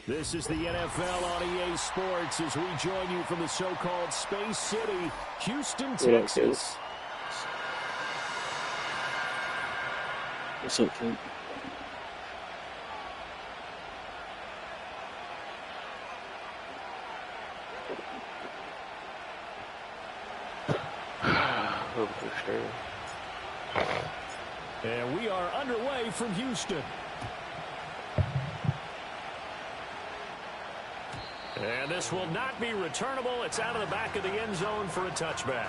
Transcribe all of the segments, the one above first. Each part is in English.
This is the NFL on EA Sports as we join you from the so-called Space City, Houston, Texas. What's up, kid? And we are underway from Houston. And this will not be returnable. It's out of the back of the end zone for a touchback.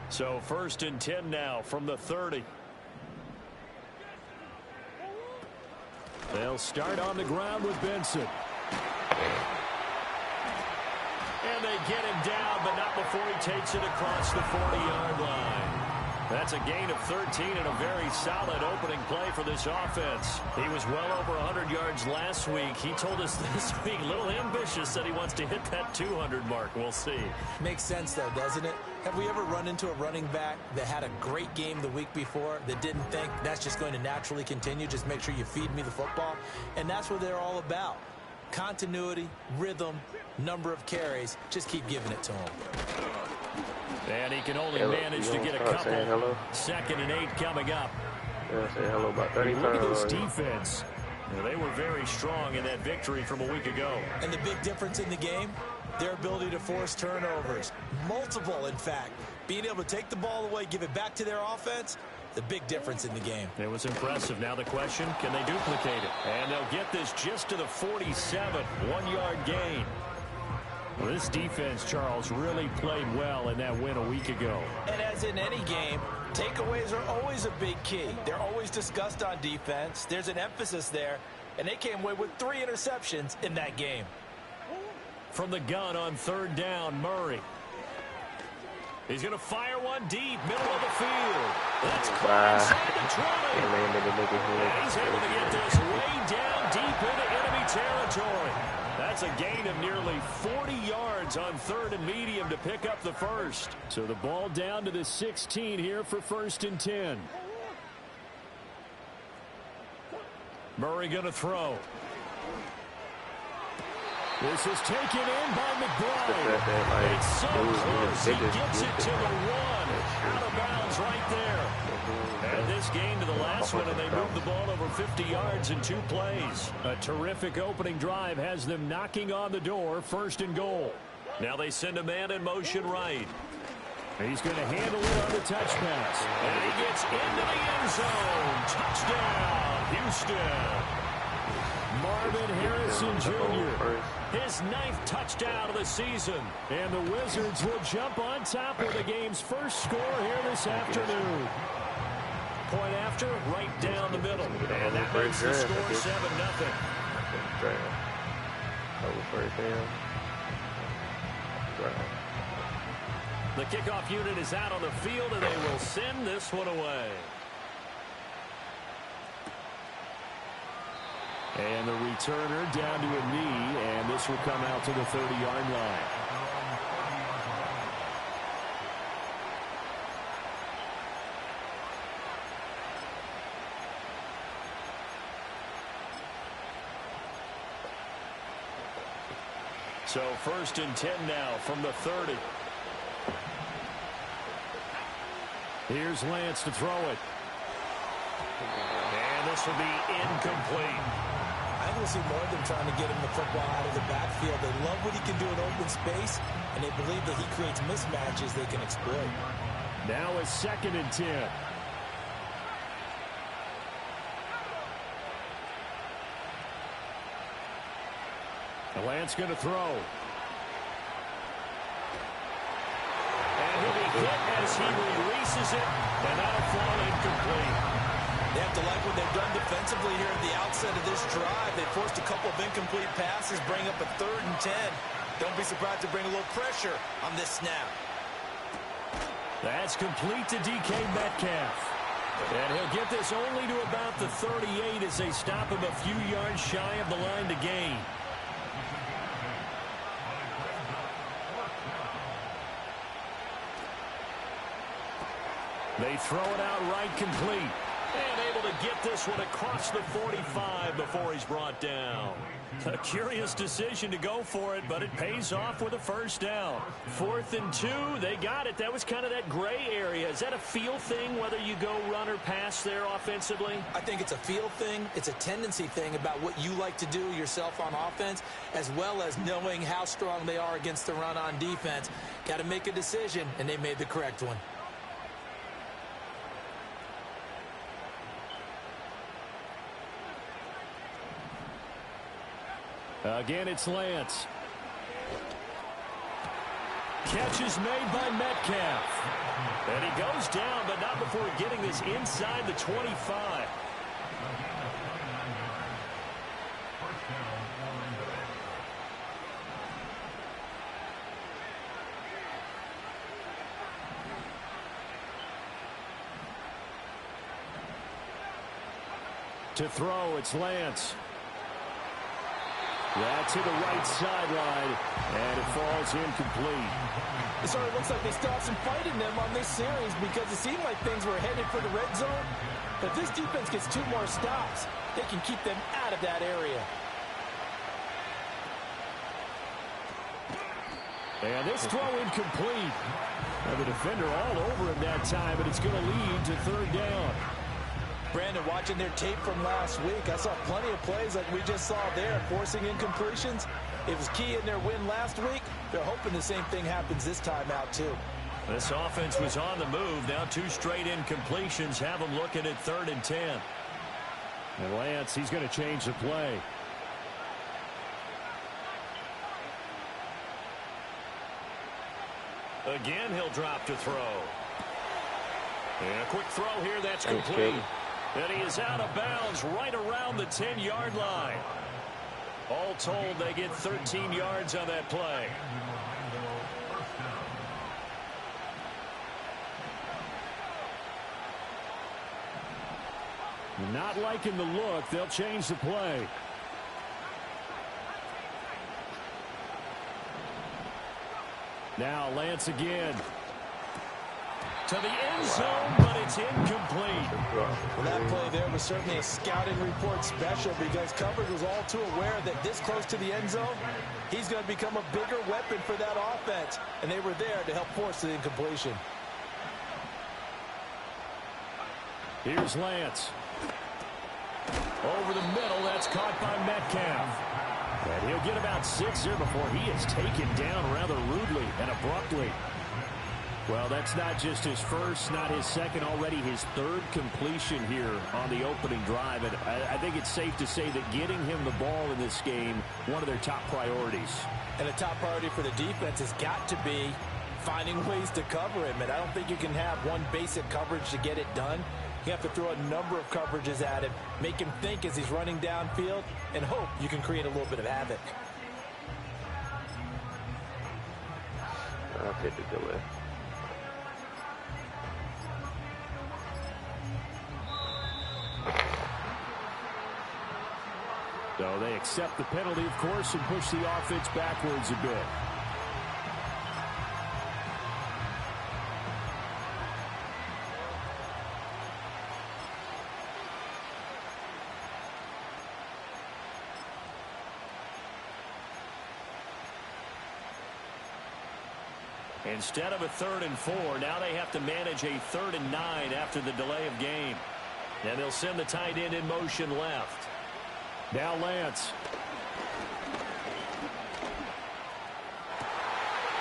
So 1st and 10 now from the 30. They'll start on the ground with Benson. And they get him down, but not before he takes it across the 40-yard line. That's a gain of 13 and a very solid opening play for this offense. He was well over 100 yards last week. He told us this week, a little ambitious, that he wants to hit that 200 mark. We'll see. Makes sense, though, doesn't it? Have we ever run into a running back that had a great game the week before that didn't think that's just going to naturally continue? Just make sure you feed me the football. And that's what they're all about. Continuity, rhythm, number of carries. Just keep giving it to him. And he can only manage to get a couple. 2nd and 8 coming up. Say hello about 30 Look at this defense. They were very strong in that victory from a week ago. And the big difference in the game, their ability to force turnovers. Multiple, in fact. Being able to take the ball away, give it back to their offense, the big difference in the game. It was impressive. Now the question, can they duplicate it? And they'll get this just to the 47. 1-yard gain. Well, this defense, Charles, really played well in that win a week ago. And as in any game, takeaways are always a big key. They're always discussed on defense. There's an emphasis there, and they came away with 3 interceptions in that game. From the gun on 3rd down, Murray. He's going to fire one deep, middle of the field. That's caught inside the 20. And he's able to get this way down deep into enemy territory. That's a gain of nearly 40 yards on 3rd and medium to pick up the first. So the ball down to the 16 here for 1st and 10. Murray going to throw. This is taken in by McBride. It's so close. He gets it to the 1. Out of bounds right there. And this gain to the last one, and they moved the ball over 50 yards in 2 plays. A terrific opening drive has them knocking on the door, 1st and goal. Now they send a man in motion right. He's going to handle it on the touch pass. And he gets into the end zone. Touchdown, Houston. Marvin Harrison Jr., his 9th touchdown of the season. And the Wizards will jump on top with the game's first score here this afternoon. Point after, right down the middle. And that makes the score 7-0. The kickoff unit is out on the field, and they will send this one away. And the returner down to a knee, and this will come out to the 30-yard line. So 1st and 10 now from the 30. Here's Lance to throw it. And this will be incomplete. I don't see more of them trying to get him the football out of the backfield. They love what he can do in open space, and they believe that he creates mismatches they can exploit. Now it's 2nd and 10. The Lance going to throw. And he'll be hit as he releases it, and that'll fall incomplete. They have to like what they've done defensively here at the outset of this drive. They forced a couple of incomplete passes, bring up a 3rd and 10. Don't be surprised to bring a little pressure on this snap. That's complete to DK Metcalf. And he'll get this only to about the 38 as they stop him a few yards shy of the line to gain. They throw it out right complete. And able to get this one across the 45 before he's brought down. A curious decision to go for it, but it pays off with a first down. 4th and 2, they got it. That was kind of that gray area. Is that a feel thing, whether you go run or pass there offensively? I think it's a feel thing. It's a tendency thing about what you like to do yourself on offense, as well as knowing how strong they are against the run on defense. Got to make a decision, and they made the correct one. Again, it's Lance. Catch is made by Metcalf. And he goes down, but not before getting this inside the 25. To throw, it's Lance. That's to the right sideline, and it falls incomplete. It sort of looks like they still have some fight in them on this series because it seemed like things were headed for the red zone. But if this defense gets 2 more stops, they can keep them out of that area. And this throw incomplete. And the defender all over him that time, but it's going to lead to 3rd down. Brandon, watching their tape from last week, I saw plenty of plays like we just saw there, forcing incompletions. It was key in their win last week. They're hoping the same thing happens this time out, too. This offense was on the move. Now 2 straight incompletions have them looking at 3rd and 10. And Lance, he's going to change the play. Again, he'll drop to throw. And a quick throw here, that's complete. And he is out of bounds right around the 10-yard line. All told, they get 13 yards on that play. Not liking the look, they'll change the play. Now Lance again. To the end zone, but it's incomplete. Well, that play there was certainly a scouting report special because coverage was all too aware that this close to the end zone, he's going to become a bigger weapon for that offense. And they were there to help force the incompletion. Here's Lance. Over the middle, that's caught by Metcalf. And he'll get about 6 here before he is taken down rather rudely and abruptly. Well, that's not just his first, not his second, already his 3rd completion here on the opening drive. And I think it's safe to say that getting him the ball in this game, one of their top priorities. And a top priority for the defense has got to be finding ways to cover him. And I don't think you can have one basic coverage to get it done. You have to throw a number of coverages at him, make him think as he's running downfield, and hope you can create a little bit of havoc. I'll take the delay. So they accept the penalty, of course, and push the offense backwards a bit. Instead of a 3rd and 4, now they have to manage a 3rd and 9 after the delay of game. And they'll send the tight end in motion left. Now Lance.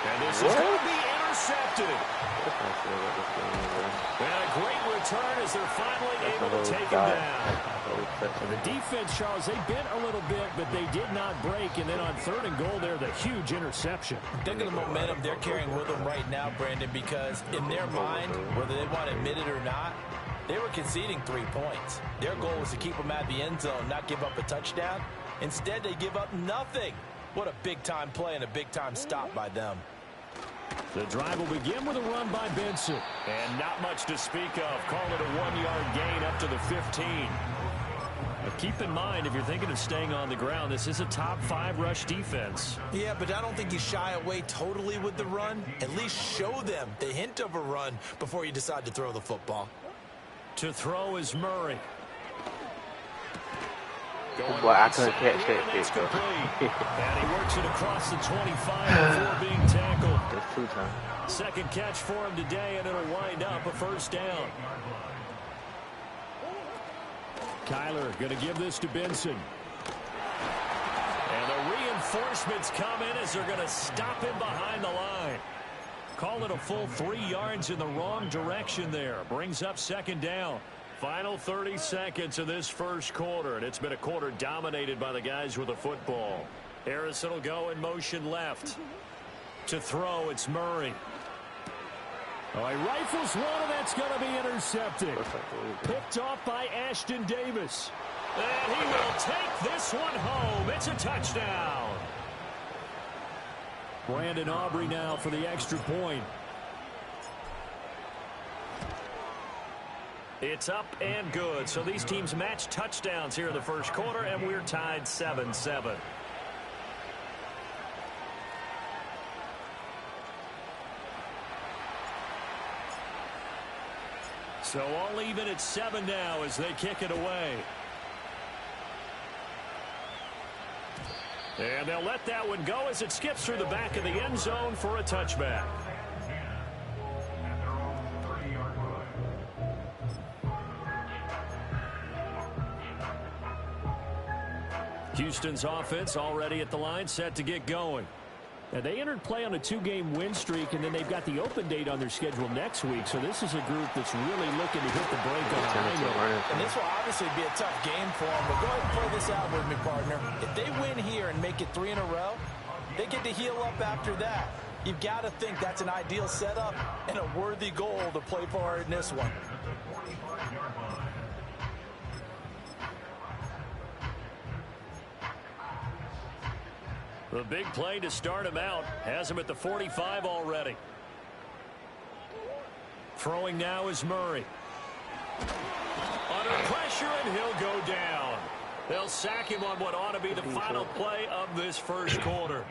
And this is going to be intercepted. And a great return as they're finally able to take him down. The defense, Charles, they bent a little bit, but they did not break. And then on 3rd and goal there, the huge interception. Think of the momentum they're carrying with them right now, Brandon, because in their mind, whether they want to admit it or not, they were conceding 3 points. Their goal was to keep them at the end zone, not give up a touchdown. Instead, they give up nothing. What a big-time play and a big-time stop by them. The drive will begin with a run by Benson. And not much to speak of. Call it a 1-yard gain up to the 15. But keep in mind, if you're thinking of staying on the ground, this is a top 5 rush defense. Yeah, but I don't think you shy away totally with the run. At least show them the hint of a run before you decide to throw the football. To throw is Murray. Boy, I couldn't catch that It's kick, complete. And he works it across the 25 before being tackled. That's 2 times. Second catch for him today, and it'll wind up a first down. Kyler going to give this to Benson. And the reinforcements come in as they're going to stop him behind the line. Call it a full 3 yards in the wrong direction there. Brings up 2nd down. Final 30 seconds of this first quarter, and it's been a quarter dominated by the guys with the football. Harrison will go in motion left. To throw, it's Murray. Oh, he rifles one, and that's going to be intercepted. Picked off by Ashton Davis. And he will take this one home. It's a touchdown. Brandon Aubrey now for the extra point. It's up and good. So these teams match touchdowns here in the first quarter, and we're tied 7-7. So all even at 7 now as they kick it away. And they'll let that one go as it skips through the back of the end zone for a touchback. Houston's offense already at the line, set to get going. And they entered play on a 2-game win streak, and then they've got the open date on their schedule next week. So this is a group that's really looking to hit the break on a high note. And this will obviously be a tough game for them. But go ahead and play this out with me, partner. If they win here and make it 3 in a row, they get to heal up after that. You've got to think that's an ideal setup and a worthy goal to play for in this one. The big play to start him out has him at the 45 already. Throwing now is Murray. Under pressure, and he'll go down. They'll sack him on what ought to be the final play of this first quarter.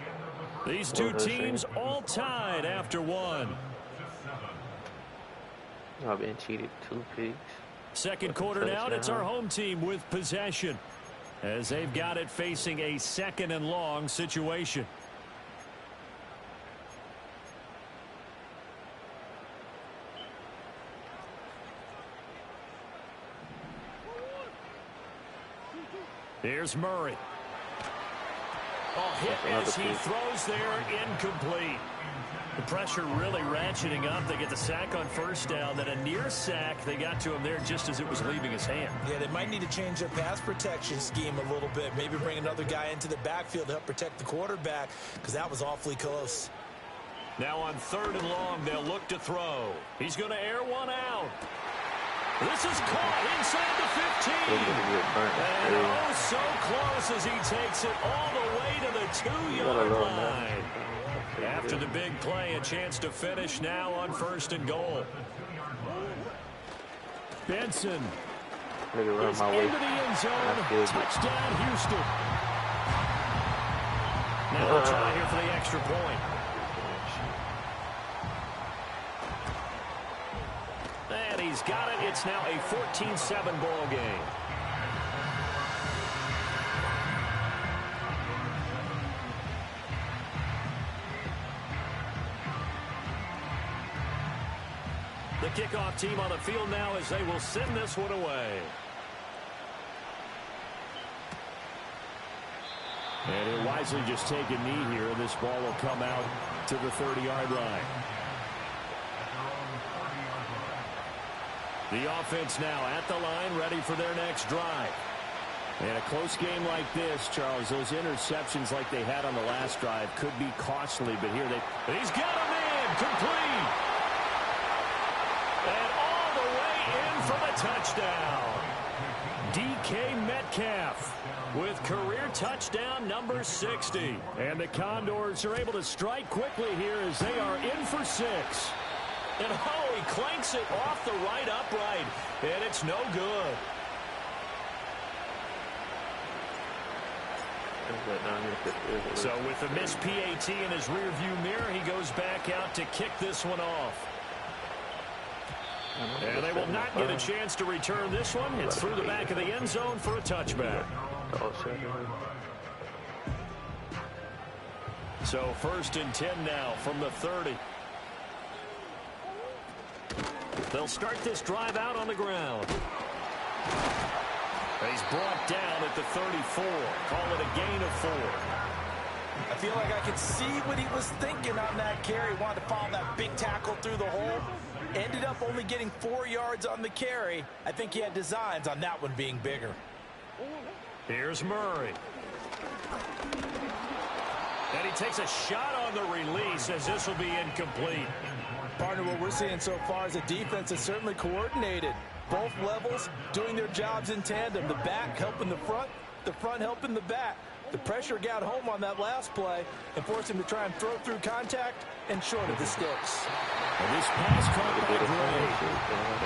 These two teams all tied after 1. I've been cheated 2 picks. Second quarter now, and it's our home team with possession, as they've got it facing a 2nd and long situation. Here's Murray. Oh, hit as he throws there, incomplete. The pressure really ratcheting up. They get the sack on first down, then a near sack. They got to him there just as it was leaving his hand. Yeah, they might need to change their pass protection scheme a little bit. Maybe bring another guy into the backfield to help protect the quarterback, because that was awfully close. Now on 3rd and long, they'll look to throw. He's going to air one out. This is caught inside the 15. And oh, so close as he takes it all the way to the 2-yard line. After the big play, a chance to finish now on 1st and goal. Benson is into the end zone. Touchdown, Houston. Now they'll try here for the extra point. And he's got it. It's now a 14-7 ball game. The kickoff team on the field now as they will send this one away. And he'll wisely just take a knee here, and this ball will come out to the 30-yard line. The offense now at the line, ready for their next drive. In a close game like this, Charles, those interceptions like they had on the last drive could be costly, but here he's got him in, complete. And all the way in for the touchdown. DK Metcalf with career touchdown number 60. And the Condors are able to strike quickly here as they are in for 6. And oh, he clanks it off the right upright, and it's no good. So with the missed PAT in his rearview mirror, he goes back out to kick this one off. And they will not get a chance to return this one. It's through the back of the end zone for a touchback. So 1st and 10 now from the 30. They'll start this drive out on the ground. He's brought down at the 34. Call it a gain of 4. I feel like I could see what he was thinking on that carry. Wanted to follow that big tackle through the hole. Ended up only getting 4 yards on the carry. I think he had designs on that one being bigger. Here's Murray. And he takes a shot on the release as this will be incomplete. Partner, what we're seeing so far is a defense that's certainly coordinated. Both levels doing their jobs in tandem. The back helping the front helping the back. The pressure got home on that last play and forced him to try and throw through contact and short of the sticks. And this pass caught by Gray.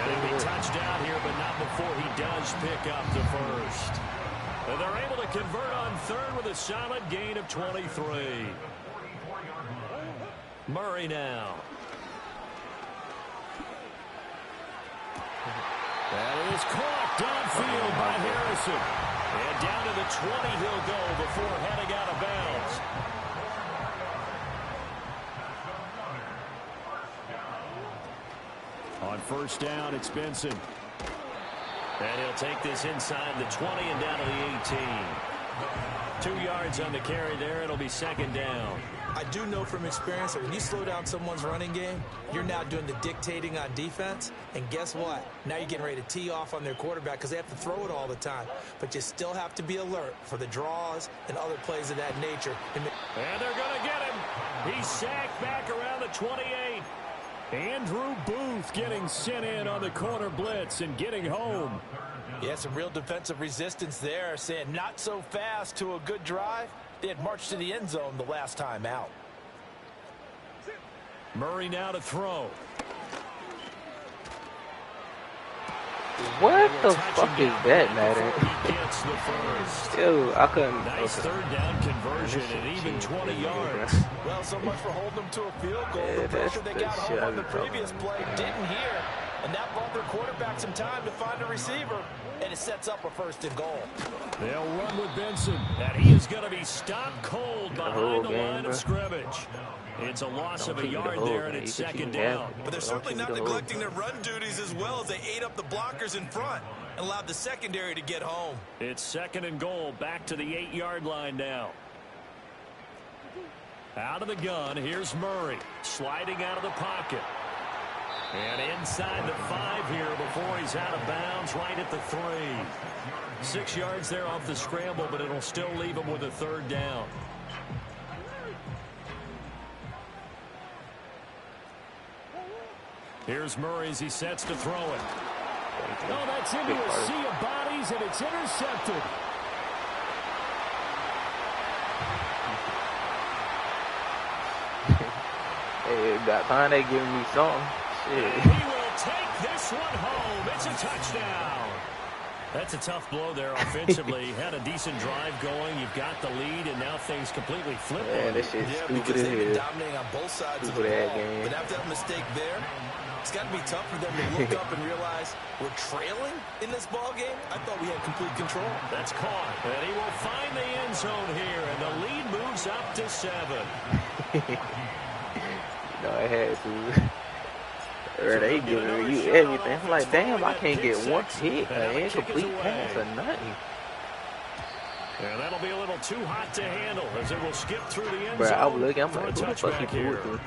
And he'll be touched down here, but not before he does pick up the first. And they're able to convert on 3rd with a solid gain of 23. Murray now. That is caught downfield by Harrison. And down to the 20 he'll go before heading out of bounds. On 1st down, it's Benson. And he'll take this inside the 20 and down to the 18. 2 yards on the carry there. It'll be 2nd down. I do know from experience that when you slow down someone's running game, you're now doing the dictating on defense. And guess what? Now you're getting ready to tee off on their quarterback because they have to throw it all the time. But you still have to be alert for the draws and other plays of that nature. And they're going to get him. He's sacked back around the 28. Andrew Booth getting sent in on the corner blitz and getting home. Yeah, some real defensive resistance there, saying not so fast to a good drive. They had marched to the end zone the last time out. Murray now to throw. What the fuck is that, Madden? Ew, I couldn't. Nice 3rd down conversion and even 20 yards. Well, so much for holding them to a field goal. The pressure they got home on the previous play didn't hear, and that bought their quarterback some time to find a receiver, and it sets up a 1st and goal. They'll run with Benson, and he is going to be stopped cold behind the line of scrimmage. It's a loss of a yard there, and it's 2nd down. But they're certainly not neglecting their run duties as well as they ate up the blockers in front and allowed the secondary to get home. It's 2nd and goal, back to the 8-yard line now. Out of the gun, here's Murray, sliding out of the pocket. And inside the 5 here before he's out of bounds, right at the 3. 6 yards there off the scramble, but it'll still leave him with a 3rd down. Here's Murray as he sets to throw it. Oh, that's into a sea of bodies, and it's intercepted. Hey, about time they giving me something. Shit. And he will take this one home. It's a touchdown. That's a tough blow there offensively. Had a decent drive going. You've got the lead, and now things completely flip. Yeah, this shit's stupid as hell. Dominating on both sides of the ball. But after that mistake there, it's got to be tough for them to look up and realize we're trailing in this ball game. I thought we had complete control. That's caught. And he will find the end zone here, and the lead moves up to 7. No, it had to. Or they giving you everything. I'm like, damn, I can't get one hit, an incomplete pass or nothing. And that'll be a little too hot to handle as it will skip through the end Bro, zone. I was looking, I'm for like, a who the fuck touchback he here. threw it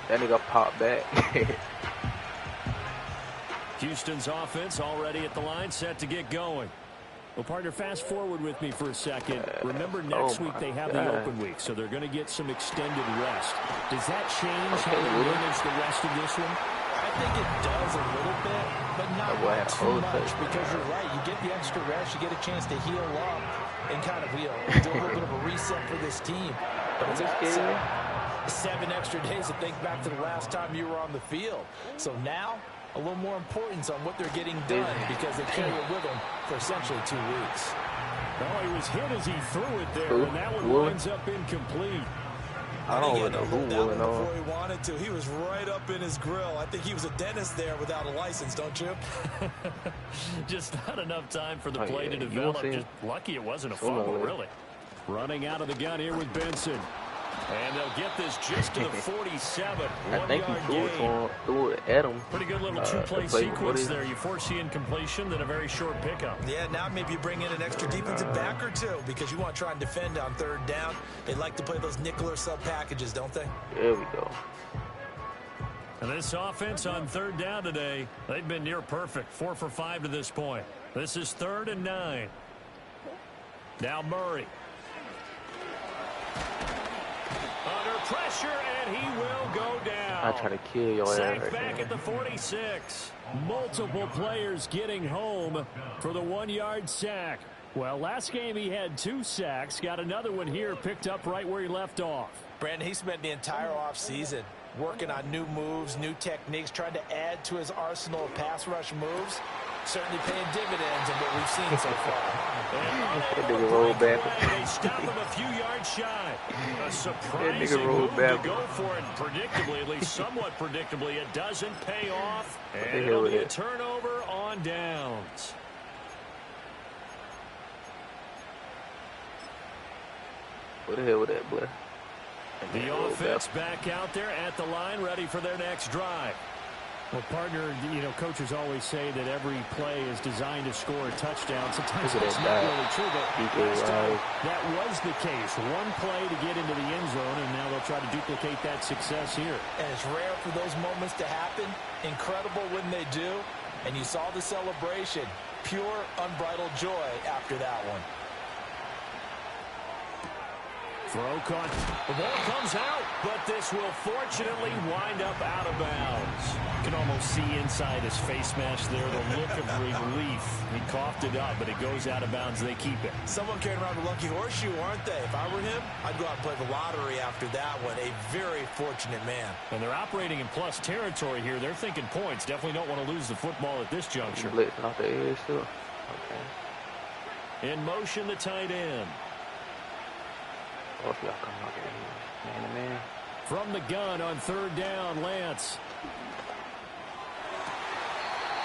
to? That nigga popped back. Houston's offense already at the line, set to get going. Well, partner, fast forward with me for a second. Remember, next week they have the open week, so they're going to get some extended rest. Does that change how they manage the rest of this one? I think it does a little bit, but not too much, because you're right. You get the extra rest, you get a chance to heal up and kind of, do a little bit of a reset for this team. But it's also 7 extra days to think back to the last time you were on the field. So now, a little more importance on what they're getting done because they carry it with them for essentially 2 weeks. Oh, he was hit as he threw it there, and that one winds up incomplete. I don't know who willing on. Before he wanted to. He was right up in his grill. I think he was a dentist there without a license, don't you? Just not enough time for the play to develop. Just lucky it wasn't a fumble, really. Running out of the gun here with Benson. And they'll get this just to the 47. I think he threw it at him. Pretty good little two-play sequence there. You force the incompletion, then a very short pickup. Yeah, now maybe you bring in an extra defensive back or two because you want to try and defend on 3rd down. They like to play those nickel or sub packages, don't they? There we go. And this offense on 3rd down today, they've been near perfect. 4 for 5 to this point. This is 3rd and 9. Now Murray. Under pressure, and he will go down. I try to kill your ass. Sacked back at the 46. Multiple players getting home for the 1-yard sack. Well, last game he had 2 sacks. Got another one here picked up right where he left off. Brandon, he spent the entire offseason working on new moves, new techniques, trying to add to his arsenal of pass rush moves. Certainly paying dividends in what we've seen so far. They stop him a few yards shy. A surprising move to go for it. Predictably, at least somewhat predictably, it doesn't pay off. And it'll be a turnover on downs. What the hell with that, boy? The offense back out there at the line, ready for their next drive. Well, partner, coaches always say that every play is designed to score a touchdown. Sometimes that's not really true, but last time that was the case. One play to get into the end zone, and now they'll try to duplicate that success here. And it's rare for those moments to happen. Incredible when they do. And you saw the celebration. Pure, unbridled joy after that one. Throw caught. The ball comes out, but this will fortunately wind up out of bounds. You can almost see inside his face mask there the look of relief. He coughed it up, but it goes out of bounds. They keep it. Someone carrying around a lucky horseshoe, aren't they? If I were him, I'd go out and play the lottery after that one. A very fortunate man. And they're operating in plus territory here. They're thinking points. Definitely don't want to lose the football at this juncture. Blitzing off the edge, too. Okay. In motion, the tight end. Oh, y'all come out here, man to man. From the gun on 3rd down, Lance.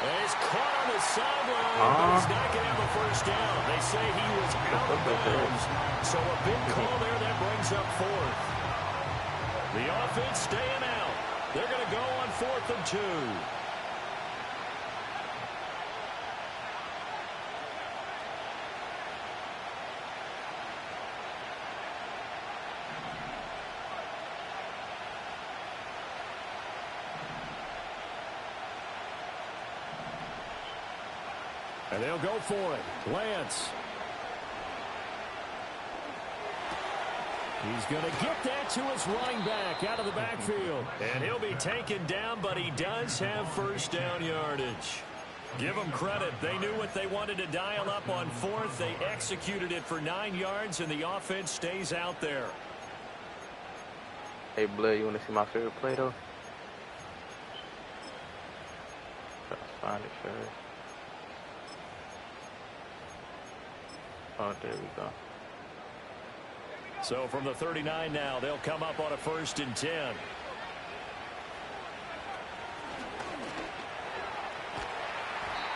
And he's caught on the sideline, but he's not going to have a first down. They say he was out of bounds. So a big call there that brings up 4th. The offense staying out. They're going to go on 4th and 2. And they'll go for it. Lance. He's going to get that to his running back out of the backfield. And he'll be taken down, but he does have first down yardage. Give them credit. They knew what they wanted to dial up on 4th. They executed it for 9 yards, and the offense stays out there. Hey, Blair, you want to see my favorite play, though? Let's find it first. Oh, there we go. So from the 39 now, they'll come up on a 1st and 10.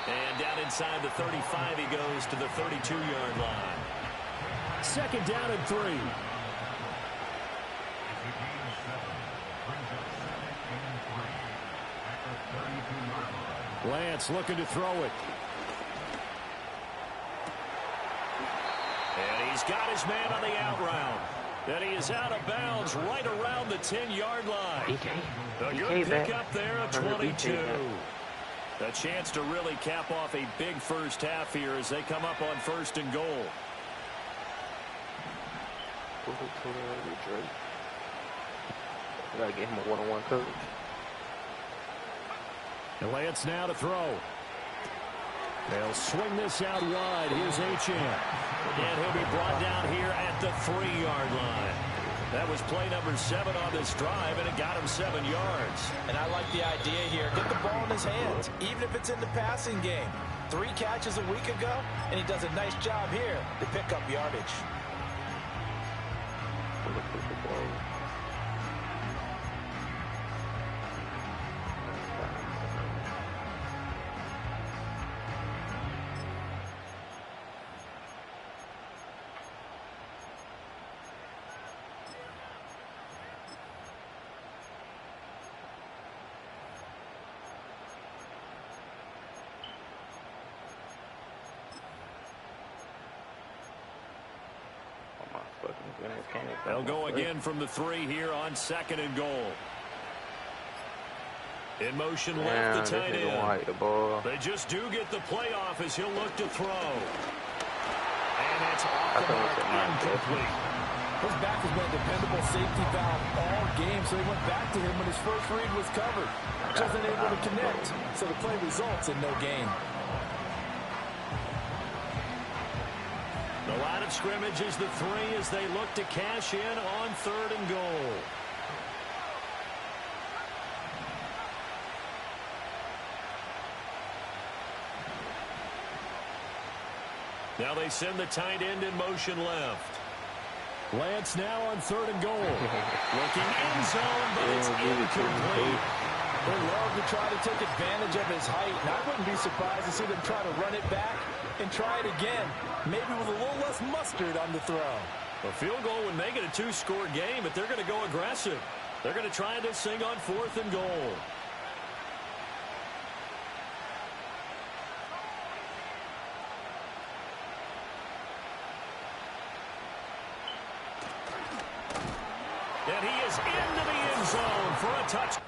And down inside the 35, he goes to the 32-yard line. 2nd down and 3. Lance looking to throw it. And he's got his man on the out route. And he is out of bounds right around the 10-yard line. A good pickup there at 22. A chance to really cap off a big first half here as they come up on 1st and goal. Gotta get him a one-on-one coverage. And Lance now to throw. They'll swing this out wide. Here's H.M. And he'll be brought down here at the 3-yard line. That was play number 7 on this drive, and it got him 7 yards. And I like the idea here. Get the ball in his hands, even if it's in the passing game. 3 catches a week ago, and he does a nice job here to pick up yardage. They'll go again from the 3 here on 2nd and goal. In motion left, the tight end. They just do get the playoff as he'll look to throw. And it's off the mark, incomplete. His back has been a dependable safety valve all game, so they went back to him when his first read was covered. Wasn't able to connect, so the play results in no gain. The line of scrimmage is the 3 as they look to cash in on 3rd and goal. Now they send the tight end in motion left. Lance now on 3rd and goal. Looking end zone, but it's incomplete. They love to try to take advantage of his height, and I wouldn't be surprised to see them try to run it back and try it again, maybe with a little less mustard on the throw. A field goal would make it a 2-score game, but they're going to go aggressive. They're going to try this thing on 4th and goal. And he is into the end zone for a touch.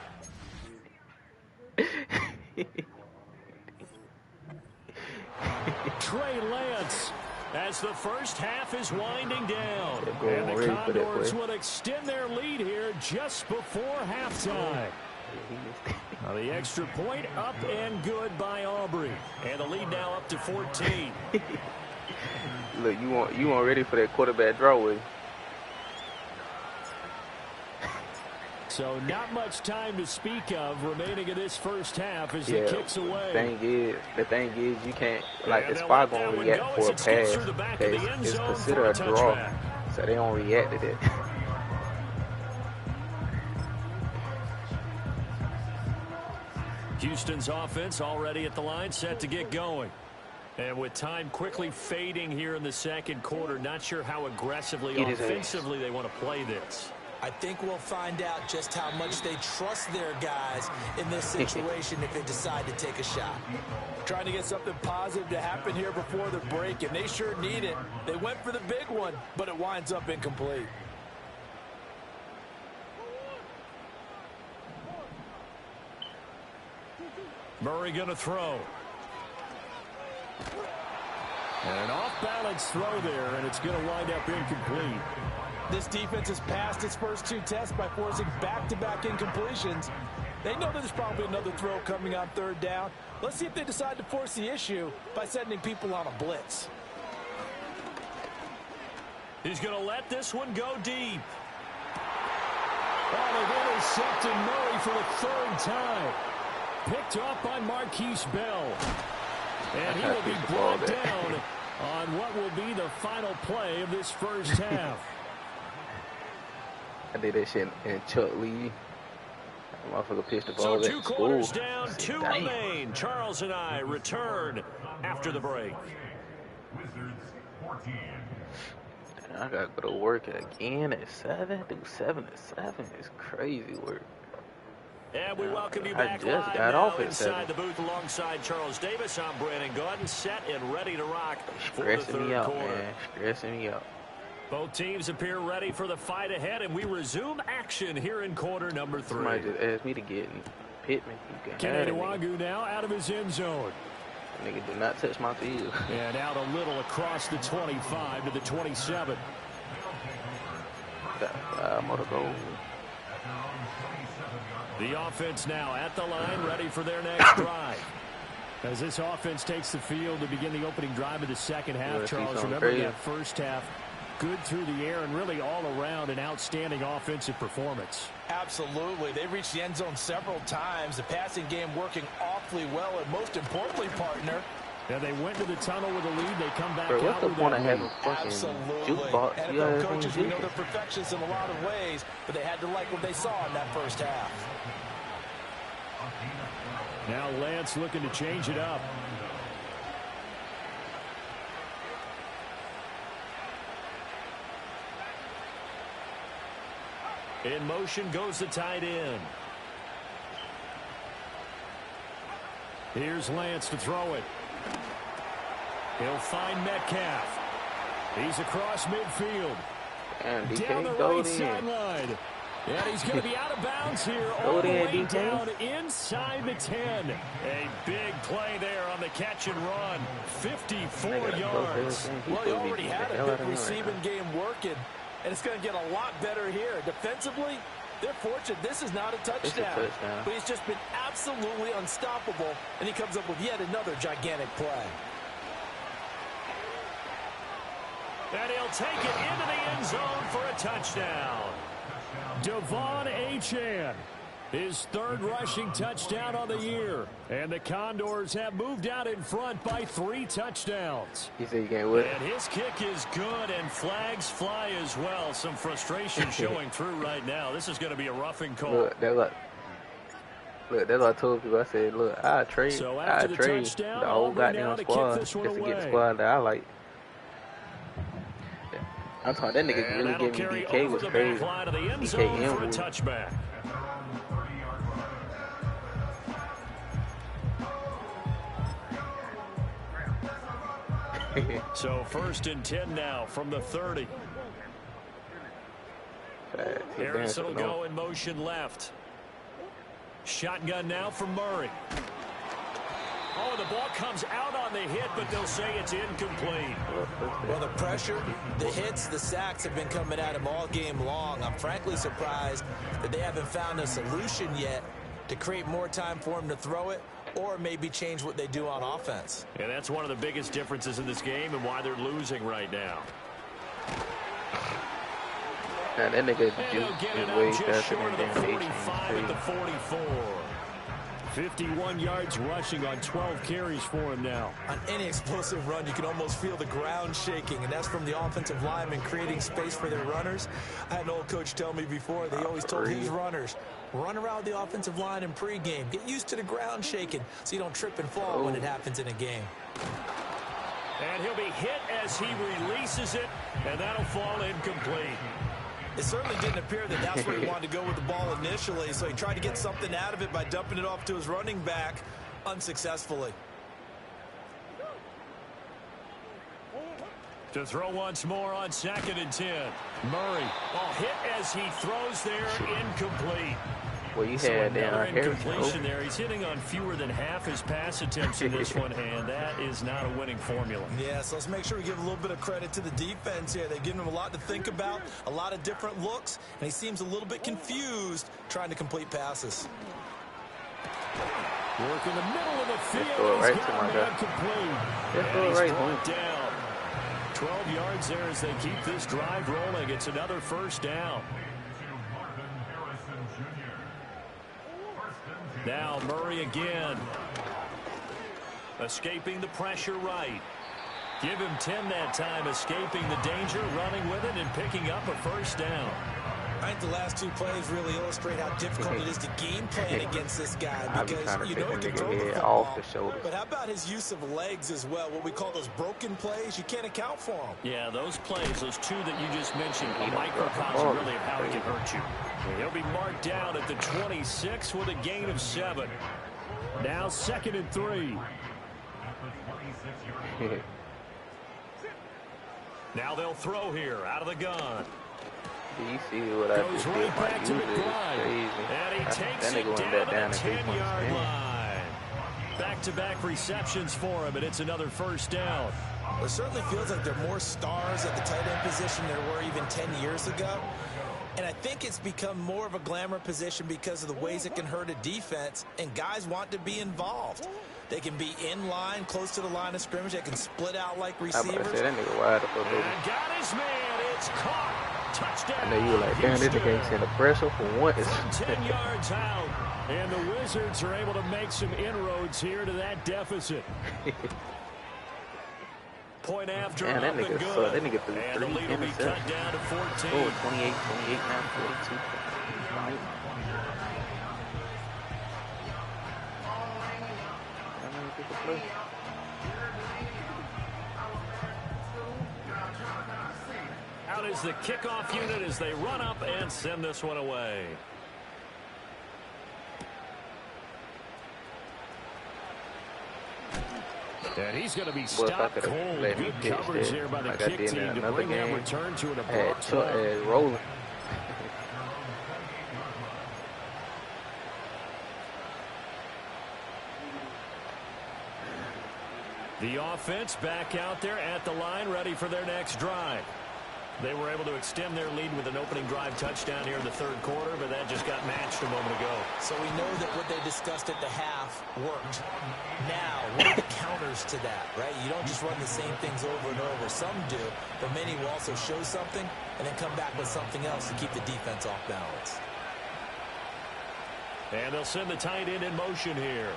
Trey Lance as the first half is winding down. And the Condors would extend their lead here just before halftime. Now the extra point up and good by Aubrey. And the lead now up to 14. Look, you weren't ready for that quarterback draw, with you? So not much time to speak of remaining in this first half as he kicks away. The thing is, you can't, like, the spot going to react for a pass. It's considered a draw, so they don't react to that. Houston's offense already at the line, set to get going. And with time quickly fading here in the 2nd quarter, not sure how aggressively offensively they want to play this. I think we'll find out just how much they trust their guys in this situation if they decide to take a shot. Trying to get something positive to happen here before the break, and they sure need it. They went for the big one, but it winds up incomplete. Murray going to throw. And an off-balance throw there, and it's going to wind up incomplete. This defense has passed its first 2 tests by forcing back-to-back incompletions. They know there's probably another throw coming on 3rd down. Let's see if they decide to force the issue by sending people on a blitz. He's going to let this one go deep. Oh, they've intercepted Murray for the 3rd time. Picked off by Marquise Bell. And he will be brought down on what will be the final play of this first half. I did that shit in Chuck Lee. Motherfucker pitched the ball. So 2 quarters down, 2 remain. Charles and I return after the break. I gotta go to work again at 7. Do 7 to 7. It's crazy work. And we welcome you back live now inside the booth alongside Charles Davis. I'm Brandon Gordon, set and ready to rock for the 3rd quarter. Man. Stressing me out. Both teams appear ready for the fight ahead, and we resume action here in quarter number 3. Somebody just asked me to get Pittman. Kenny now out of his end zone. Nigga did not touch my field. And out a little across the 25 to the 27. Got 5 more to go. The offense now at the line, ready for their next drive. As this offense takes the field to begin the opening drive of the second half, Charles, remember that first half, good through the air and really all around an outstanding offensive performance. Absolutely. They reached the end zone several times. The passing game working awfully well, and most importantly, partner, yeah, they went to the tunnel with a lead. They come back Bro, what's out the with point that of having fucking jukebox? NFL coaches, we know they're perfectionists in a lot of ways, but they had to like what they saw in that first half. Now Lance looking to change it up. In motion goes the tight end. Here's Lance to throw it. He'll find Metcalf. He's across midfield. And down the right sideline. And he's going to be out of bounds here all the way down inside the 10. A big play there on the catch and run. 54 yards. Well, he already had a good receiving game working, and it's going to get a lot better here. Defensively, they're fortunate this is not a touchdown. But he's just been absolutely unstoppable, and he comes up with yet another gigantic play. And he'll take it into the end zone for a touchdown. Devon Achane, his 3rd rushing touchdown on the year. And the Condors have moved out in front by 3 touchdowns. He said you can't win. And his kick is good, and flags fly as well. Some frustration showing through right now. This is going to be a roughing call. Look, that's what I told people. I said, look, I trade the whole goddamn squad just to get the squad that I like. I'm talking that nigga really giving me DK was crazy. DK for a touchback. So 1st and 10 now from the 30. Harrison will go in motion left. Shotgun now from Murray. Oh, the ball comes out on the hit, but they'll say it's incomplete. Well, the pressure, the hits, the sacks have been coming at him all game long. I'm frankly surprised that they haven't found a solution yet to create more time for him to throw it or maybe change what they do on offense. And that's one of the biggest differences in this game and why they're losing right now. Man, that nigga is way faster than the 45 at the 44. 51 yards rushing on 12 carries for him now. On any explosive run, you can almost feel the ground shaking, and that's from the offensive linemen creating space for their runners. I had an old coach tell me before, they always told his runners, run around the offensive line in pregame. Get used to the ground shaking so you don't trip and fall when it happens in a game. And he'll be hit as he releases it, and that'll fall incomplete. It certainly didn't appear that that's where he wanted to go with the ball initially, so he tried to get something out of it by dumping it off to his running back unsuccessfully. To throw once more on 2nd and 10. Murray, hit as he throws there, incomplete. Well, you had incompletion there. He's hitting on fewer than half his pass attempts in this one, and that is not a winning formula. Yeah, so let's make sure we give a little bit of credit to the defense here. They've given him a lot to think about, a lot of different looks, and he seems a little bit confused trying to complete passes. Work in the middle of the field. Let's go right to my guy. Let's go right down. 12 yards there as they keep this drive rolling. It's another 1st down. Now Murray again. Escaping the pressure right. Give him 10 that time, escaping the danger, running with it, and picking up a 1st down. I think the last 2 plays really illustrate how difficult it is to game plan against this guy, because you know he can throw the football, but how about his use of legs as well, what we call those broken plays? You can't account for them. Yeah, those plays, those 2 that you just mentioned, a microcosm really of how he can hurt you. He'll be marked down at the 26 with a gain of 7. Now 2nd and 3. Now they'll throw here out of the gun. Do you see what I just did? My user is crazy. And he takes That nigga went that down at 3.10. line. Back-to-back receptions for him, and it's another first down. Well, it certainly feels like there are more stars at the tight end position than there were even 10 years ago. And I think it's become more of a glamour position because of the ways it can hurt a defense, and guys want to be involved. They can be in line, close to the line of scrimmage. They can split out like receivers. I say that nigga wide up a little. And got his man. It's caught. Touchdown. I know you were like, damn, this nigga ain't send the pressure for once. 10 yards out. And the Wizards are able to make some inroads here to that deficit. Point after. Man, that nigga sucked. That nigga threw 3 interceptions. Cut down to 14. Oh, 28, now 42. Out is the kickoff unit as they run up and send this one away. And he's going to be stopped cold. Good coverage there by the kick team to bring that return to an abrupt halt. Rolling. The offense back out there at the line, ready for their next drive. They were able to extend their lead with an opening drive touchdown here in the third quarter, but that just got matched a moment ago. So we know that what they discussed at the half worked. Now, what are the counters to that, right? You don't just run the same things over and over. Some do, but many will also show something and then come back with something else to keep the defense off balance. And they'll send the tight end in motion here.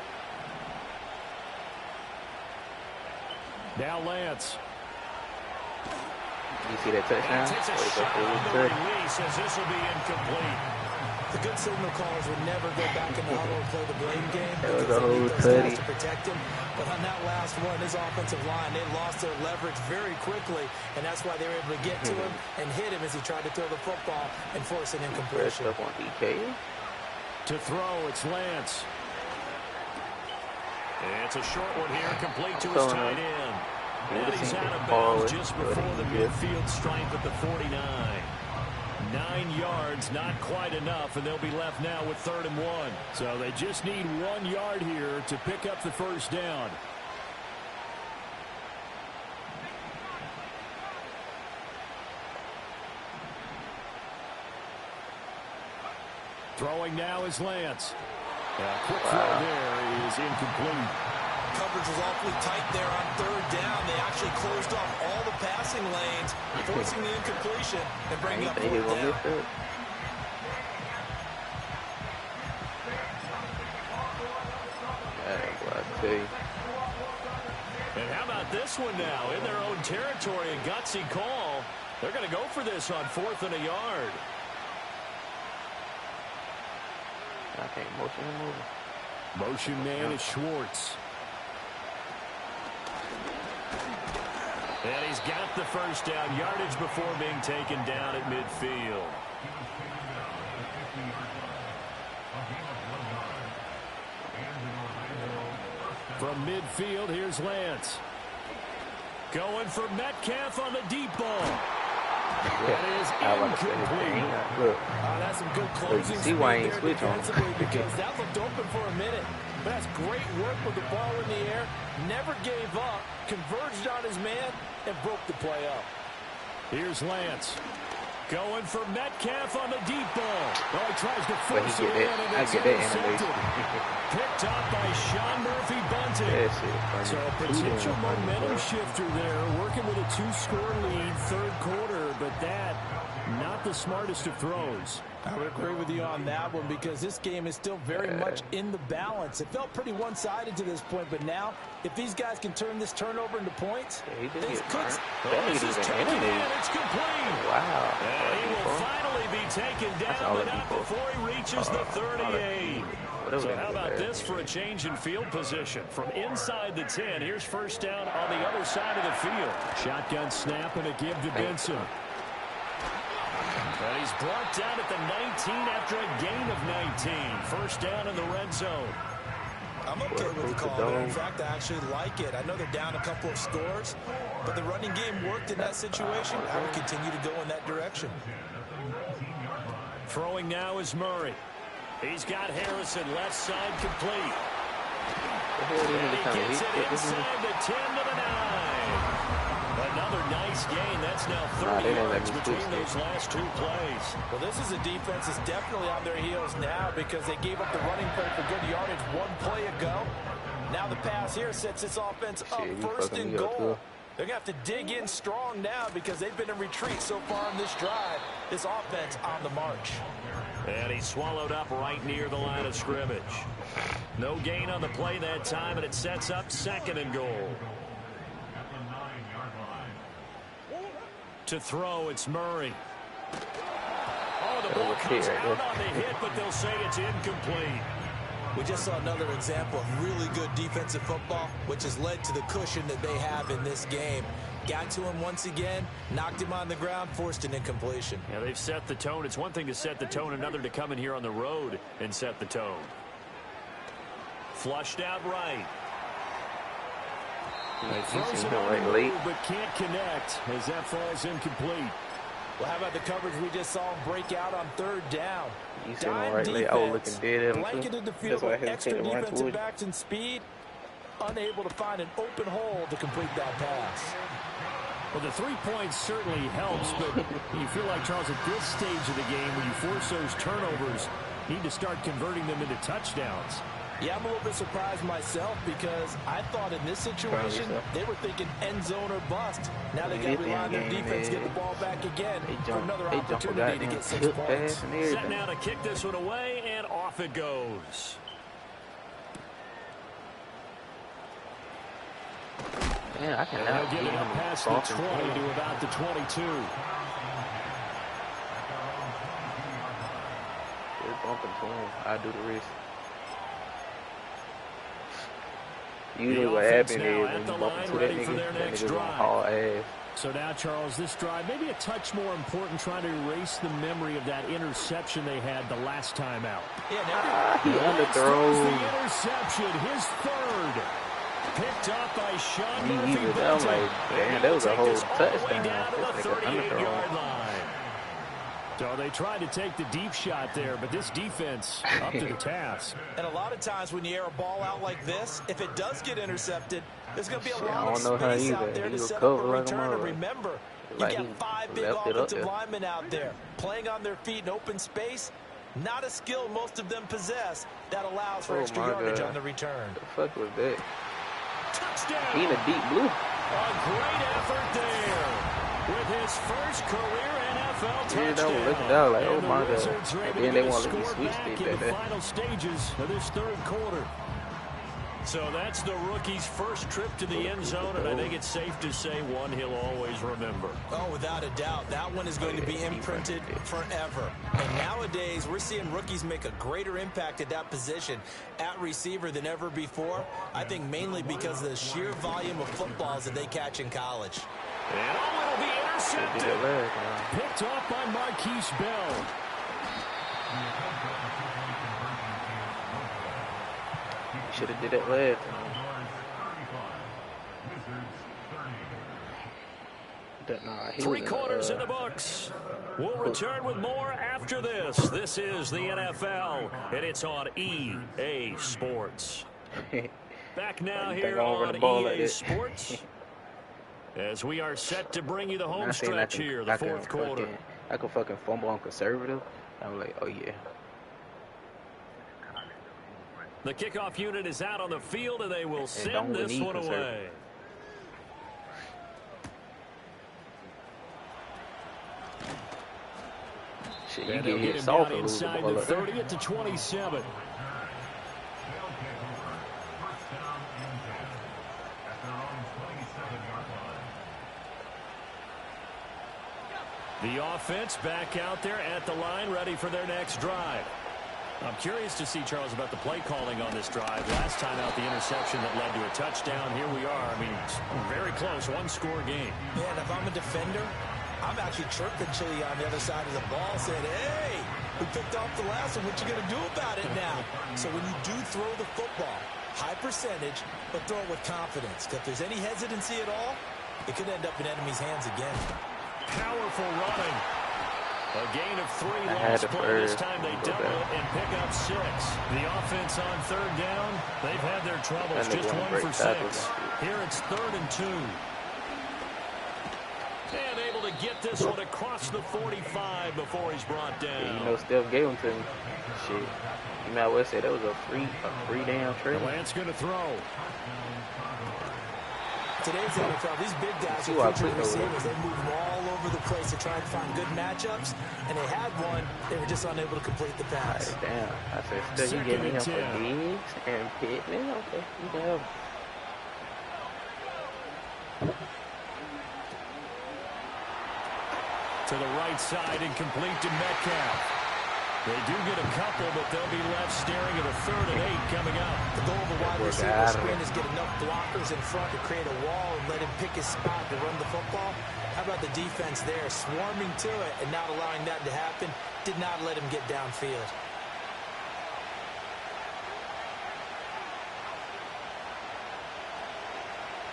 Now Lance. You see that touchdown? Takes a shot on the release as this will be incomplete. The good signal callers would never go back in the huddle and play the blame game that was because a they need those guys to protect him. But on that last one, his offensive line, they lost their leverage very quickly, and that's why they were able to get to him and hit him as he tried to throw the football and force an incompletion. Up on DK. To throw, it's Lance. It's a short one here, complete to his tight end. And he's out of bounds just before the midfield stripe at the 49. 9 yards, not quite enough, and they'll be left now with 3rd and 1. So they just need 1 yard here to pick up the first down. Throwing now is Lance. Quick throw there is incomplete. Coverage was awfully tight there on 3rd down. They actually closed off all the passing lanes, forcing the incompletion and bringing up 4th down. And how about this one now? In their own territory, a gutsy call. They're going to go for this on 4th and a yard. I think motion and moving. Motion man is Schwartz. And he's got the first down, yardage before being taken down at midfield. From midfield, here's Lance. Going for Metcalf on the deep ball. That is incomplete. That's some good closing see why he ain't switch on because that looked open for a minute. But that's great work with the ball in the air. Never gave up, converged on his man, and broke the play up. Here's Lance. Going for Metcalf on the deep ball. Oh, he tries to force it in, and it's intercepted. Picked up by Sean Murphy-Bunting. So a potential momentum shifter there, working with a 2-score lead, 3rd quarter, but that, not the smartest of throws. I would agree with you on that one because this game is still very much in the balance. It felt pretty one-sided to this point, but now, if these guys can turn this turnover into points, things could... This is taken in, it's complete. Wow. And he will finally be taken down, but not before he reaches the 38. So how about this for a change in field position? From inside the 10, here's first down on the other side of the field. Shotgun snap and a give to Benson. And he's brought down at the 19 after a gain of 19. First down in the red zone. I'm okay with the call there. In fact, I actually like it. I know they're down a couple of scores, but the running game worked in that situation. I would continue to go in that direction. Throwing now is Murray. He's got Harrison left side complete. And he gets it inside the 10 to the 9. Another nice gain. That's now 30 yards between those last two plays. Well, this is a defense that's definitely on their heels now because they gave up the running play for good yardage one play ago. Now the pass here sets this offense up first and goal. They're going to have to dig in strong now because they've been in retreat so far in this drive. This offense on the march. And he's swallowed up right near the line of scrimmage. No gain on the play that time, and it sets up second and goal. To throw, it's Murray. Oh, the ball comes out on the hit, but they'll say it's incomplete. We just saw another example of really good defensive football, which has led to the cushion that they have in this game. Got to him once again, knocked him on the ground, forced an incompletion. Yeah, they've set the tone. It's one thing to set the tone, another to come in here on the road and set the tone. Flushed out right. Throws it on the move, but can't connect as that falls incomplete. Well, how about the coverage we just saw him break out on third down? You see him right late. I was looking dead at him blanketed the field with extra defensive backs and speed, unable to find an open hole to complete that pass. Well, the 3 points certainly helps, but you feel like, Charles, at this stage of the game, when you force those turnovers, you need to start converting them into touchdowns. Yeah, I'm a little bit surprised myself because I thought in this situation they were thinking end zone or bust. Now they got to rely on their defense to get the ball back again for another opportunity to get 6 points. Set now to kick this one away, and off it goes. Yeah, I can now get it up past the 20 to about the 22. They're bumping to him. I do the rest. Usually what happens is when you bump into that nigga gonna haul ass. So now, Charles, this drive, maybe a touch more important, trying to erase the memory of that interception they had the last time out. He underthrows. The interception, his third. Picked up by Sean Murphy. I'm like, damn, that was a whole touchdown. This nigga underthrown. So they tried to take the deep shot there, but this defense up to the task. And a lot of times when you air a ball out like this, if it does get intercepted, there's going to be a lot of space out there to set up a return. And remember, you got 5 big offensive linemen out there playing on their feet in open space. Not a skill most of them possess that allows for extra yardage on the return. The fuck was that? Touchdown! He in a deep blue. A great effort there with his first career NFL touchdown. Yeah, I was looking down like, oh my God. And then they want to let me switch back it in back the final stages of this third quarter. So that's the rookie's first trip to the end zone, and I think it's safe to say one he'll always remember. Oh, without a doubt. That one is going to be imprinted forever. And nowadays, we're seeing rookies make a greater impact at that position at receiver than ever before. I think mainly because of the sheer volume of footballs that they catch in college. And it'll be intercepted. Picked off by Marquise Bell. Should have did that last time. 3 quarters in the books. We'll return with more after this. This is the NFL, and it's on EA Sports. Back now here on EA Sports. As we are set to bring you the home stretch here, the fourth quarter. I could fucking fumble on conservative. I'm like, oh yeah. The kickoff unit is out on the field, and they will send this one away. Shit, you get hit soft and lose the ball. 30 to 27. The offense back out there at the line, ready for their next drive. I'm curious to see, Charles, about the play calling on this drive. Last time out, the interception that led to a touchdown. Here we are. I mean, very close, one-score game. Yeah, and if I'm a defender, I'm actually chirping Chili on the other side of the ball, saying, hey, we picked off the last one. What you going to do about it now? So when you do throw the football, High percentage, but throw it with confidence. If there's any hesitancy at all, it could end up in enemy's hands again. Powerful running. A gain of 3 last play. This time they double it and pick up 6. The offense on third down, they've had their troubles. Just 1 for 6. Here it's 3rd and 2. And able to get this one across the 45 before he's brought down. Yeah, you know, Steph gave him to me. Shit. You might well say that was a free damn trade. Lance going to throw. Today's NFL, these big guys are featured receivers. They move all over the place to try and find good matchups, and they had one. They were just unable to complete the pass. Right, damn. I said, still you getting him for Diggs and Pittman? Okay, you can have him. To the right side and complete to Metcalf. They do get a couple, but they'll be left staring at a 3rd and 8 coming up. The goal of the wide receiver screen is get enough blockers in front to create a wall and let him pick his spot to run the football. How about the defense there, swarming to it and not allowing that to happen? Did not let him get downfield.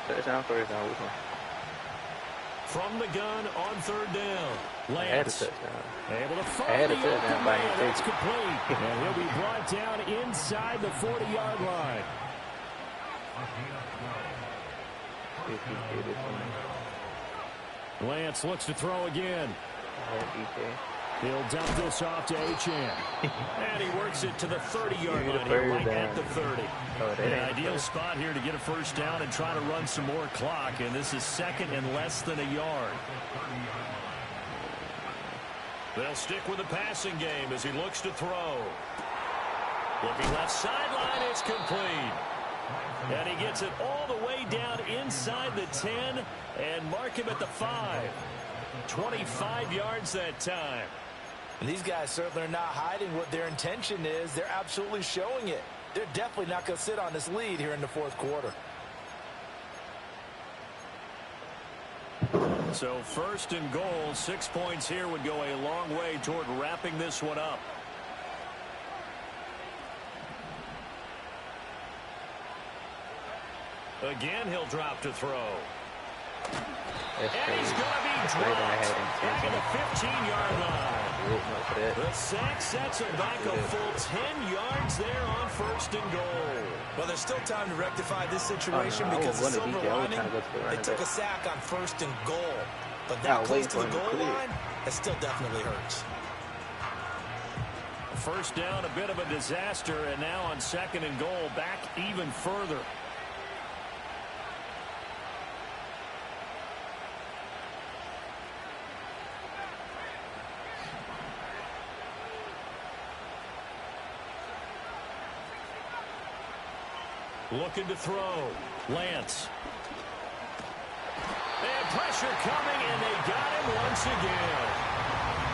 Touchdown, first down, which one? From the gun on 3rd down. Lance able to find the open man. That's complete. And he'll be brought down inside the 40-yard line. Lance looks to throw again. He'll dump this off to Achane. And he works it to the 30-yard line here, right at the 30. An ideal spot here to get a first down and try to run some more clock. And this is 2nd and less than a yard. They'll stick with the passing game as he looks to throw. Looking left sideline, it's complete. And he gets it all the way down inside the 10 and mark him at the 5. 25 yards that time. And these guys certainly are not hiding what their intention is. They're absolutely showing it. They're definitely not going to sit on this lead here in the 4th quarter. So 1st and goal, 6 points here would go a long way toward wrapping this one up. Again, he'll drop to throw. And he's going to be dropped back at the 15-yard line. The sack sets him back a full 10 yards there on 1st and goal. Well, there's still time to rectify this situation because the silver lining, they took a sack on 1st and goal. But that close to the goal line, that still definitely hurts. First down, a bit of a disaster, and now on 2nd and goal, back even further. Looking to throw. Lance. And pressure coming, and they got him once again.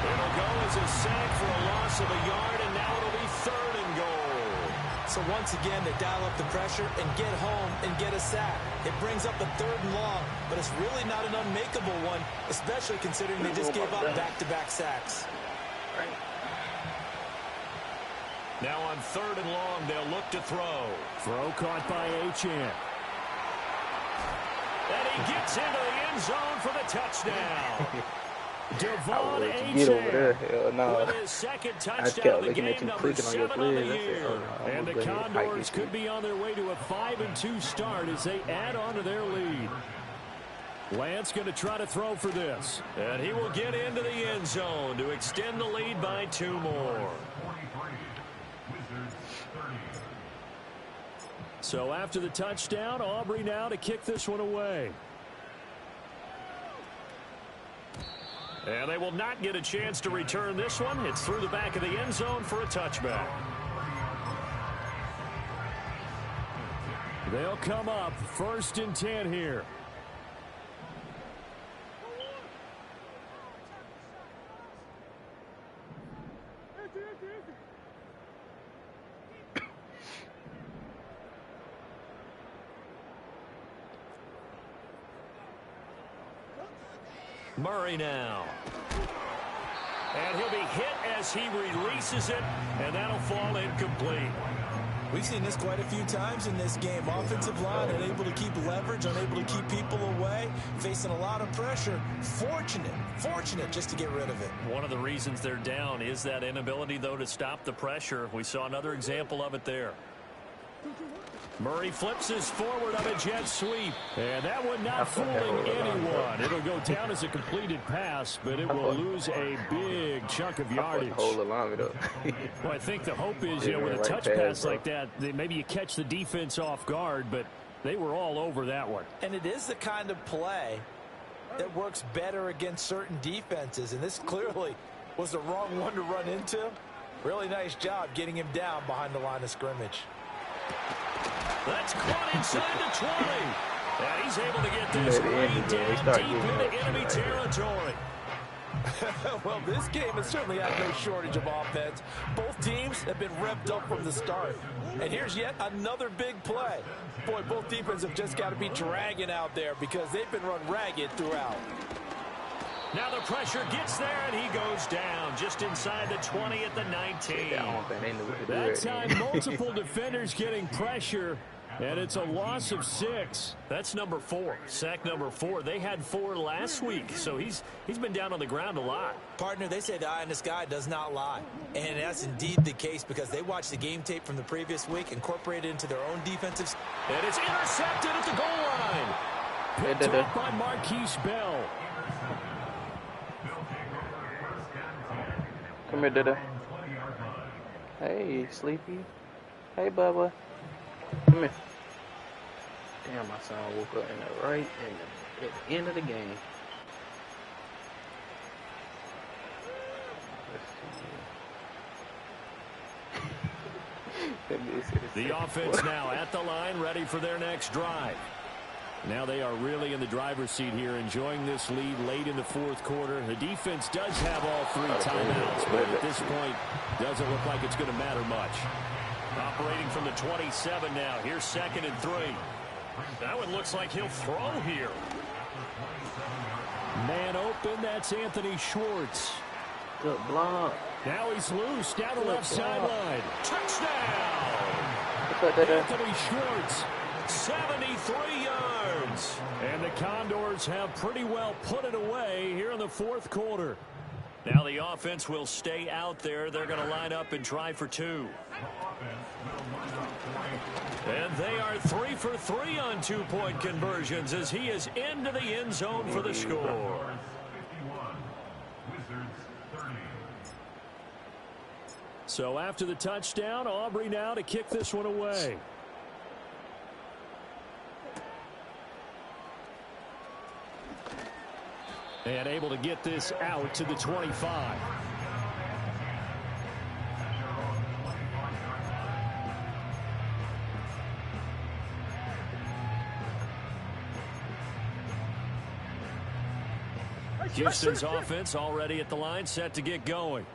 It'll go as a sack for a loss of a yard, and now it'll be 3rd and goal. So once again, they dial up the pressure and get home and get a sack. It brings up a 3rd and long, but it's really not an unmakeable one, especially considering they just gave up back-to-back sacks. Right. Now on 3rd and long, they'll look to throw. Throw caught by Achane. And he gets into the end zone for the touchdown. Devon Achane with his 2nd touchdown of the game, number 7 on the year. And the Condors could be on their way to a 5-2 start as they add on to their lead. Lance going to try to throw for this. And he will get into the end zone to extend the lead by 2 more. So after the touchdown, Aubrey now to kick this one away. And they will not get a chance to return this one. It's through the back of the end zone for a touchback. They'll come up 1st and 10 here. Murray now. And he'll be hit as he releases it, and that'll fall incomplete. We've seen this quite a few times in this game. Offensive line unable to keep leverage, unable to keep people away, facing a lot of pressure. Fortunate just to get rid of it. One of the reasons they're down is that inability, though, to stop the pressure. We saw another example of it there. Murray flips his forward on a jet sweep. And that one not fooling anyone. It'll go down as a completed pass, but it will lose a big chunk of yardage. Well, I think the hope is, with a touch pass like that, maybe you catch the defense off guard, but they were all over that one. And it is the kind of play that works better against certain defenses, and this clearly was the wrong one to run into. Really nice job getting him down behind the line of scrimmage. That's caught inside the 20. And he's able to get this way down deep into enemy territory. Well, this game has certainly had no shortage of offense. Both teams have been revved up from the start. And here's yet another big play. Boy, both defenses have just got to be dragging out there because they've been run ragged throughout. Now the pressure gets there, and he goes down just inside the 20 at the 19. That time, multiple defenders getting pressure, and it's a loss of 6. That's number 4, sack number 4. They had 4 last week, so he's been down on the ground a lot. Partner, they say the eye in the sky does not lie, and that's indeed the case because they watched the game tape from the previous week, incorporated it into their own defensive. And it's intercepted at the goal line. Picked up by Marquise Bell. Come here, Dada. Hey, Sleepy. Hey, Bubba. Come here. Damn, my son woke up at the end of the game. The offense now at the line, ready for their next drive. Now they are really in the driver's seat here, enjoying this lead late in the fourth quarter. The defense does have all 3 timeouts, but at this point, doesn't look like it's going to matter much. Operating from the 27 now. Here's 2nd and 3. That one looks like he'll throw here. Man open, that's Anthony Schwartz. Good block. Now he's loose down the left sideline. Touchdown! Anthony Schwartz, 73 yards. And the Condors have pretty well put it away here in the fourth quarter. Now the offense will stay out there. They're going to line up and try for 2. And they are 3 for 3 on 2-point conversions as he is into the end zone for the score. So after the touchdown, Aubrey now to kick this one away. And able to get this out to the 25. Houston's offense already at the line, set to get going.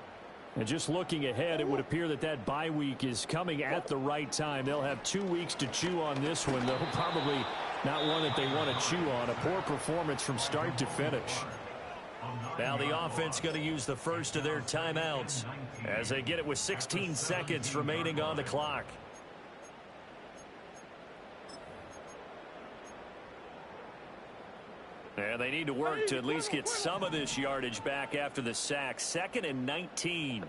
And just looking ahead, it would appear that that bye week is coming at the right time. They'll have 2 weeks to chew on this one, though probably not one that they want to chew on. A poor performance from start to finish. Now the offense going to use the first of their timeouts as they get it with 16 seconds remaining on the clock. And they need to work to at least get some of this yardage back after the sack. 2nd and 19.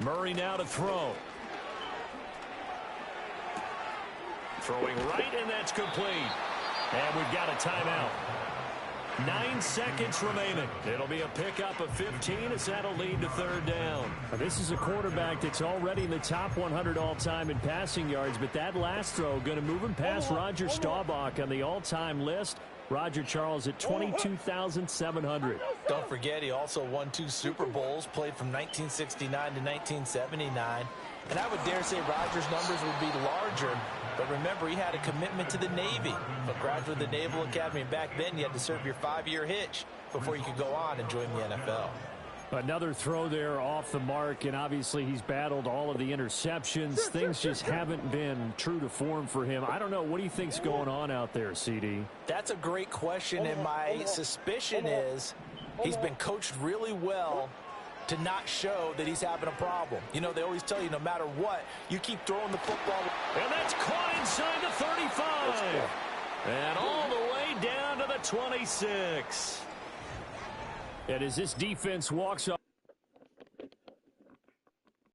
Murray now to throw. Throwing right, and that's complete. And we've got a timeout. 9 seconds remaining. It'll be a pickup of 15 as that'll lead to 3rd down. This is a quarterback that's already in the top 100 all-time in passing yards, but that last throw going to move him past Roger Staubach on the all-time list. Roger Charles at 22,700. Don't forget, he also won 2 Super Bowls, played from 1969 to 1979. And I would dare say Roger's numbers would be larger. But remember, he had a commitment to the Navy. A graduate of the Naval Academy. And back then, you had to serve your 5-year hitch before you could go on and join the NFL. Another throw there off the mark, and obviously he's battled all of the interceptions. Things just haven't been true to form for him. I don't know. What do you think's going on out there, CD? That's a great question, and my suspicion is He's been coached really well to not show that he's having a problem. You know, they always tell you no matter what, you keep throwing the football. And that's caught inside the 35. And all the way down to the 26. And as this defense walks up.